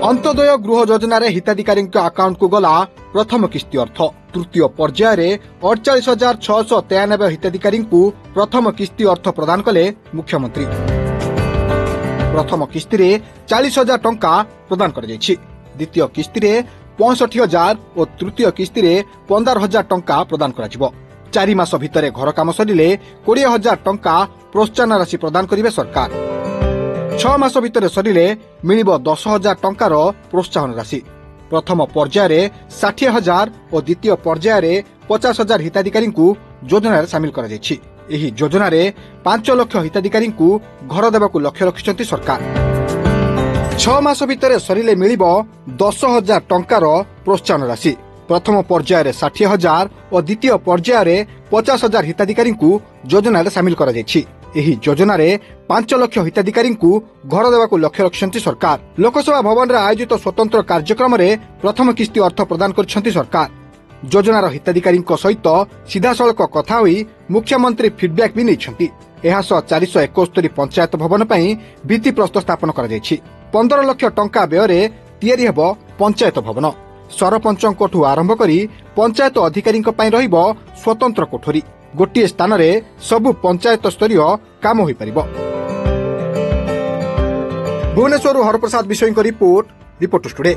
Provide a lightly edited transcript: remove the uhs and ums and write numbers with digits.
अंत्योदय गृह योजन हिताधिकारी आकाउंट को गला प्रथम किस्ती अर्थ। तृतीय पर्याय 48,693 हिताधिकारी प्रथम किस्ती अर्थ प्रदान कले मुख्यमंत्री। प्रथम किस्ती 40,000 टंका प्रदान कर द्वितीय किस्ती 65,000 और तृतीय किस्ती 15,000 टंका प्रदान कर 4 मास भितर घर काम सरिले 20,000 टंका प्रोत्साहन राशि प्रदान करेंगे सरकार। 6 मास भितर सरिले मिलिबो 10,000 टंकार प्रोत्साहन राशि। प्रथम पर्याय 60,000 और द्वितीय पर्याय 50,000 हिताधिकारी योजन सामिल कर योजन 5 लाख हिताधिकारी घर देवाक लक्ष्य रखिछंती सरकार। 6 मास भितर सरिले मिलिबो 10,000 टंकार प्रोत्साहन राशि। प्रथम पर्याय 60,000 और द्वितीय पर्याय 50,000 हिताधिकारी योजन सामिल कर योजन 5 लाख हिताधिकारी घर देवाक लक्ष्य रखिछंती सरकार। लोकसभा भवन में आयोजित स्वतंत्र कार्यक्रम में प्रथम किस्ती अर्थ प्रदान कर सरकार। योजनार हिताधिकारी सहित सीधासलख कथा होई मुख्यमंत्री फीडबैक भी नहीं। यह 471 पंचायत भवन भित्ति प्रस्तर स्थापन कर 15 लाख टंका व्यय तैयारी हेब पंचायत भवन। सरपंचों आरंभ करी पंचायत अधिकारी स्वतंत्र कोठरी। गोटे स्थान में सबु पंचायत स्तरीय काम हो पारिबो। भुवनेश्वर हरप्रसाद विषय रिपोर्ट टुडे।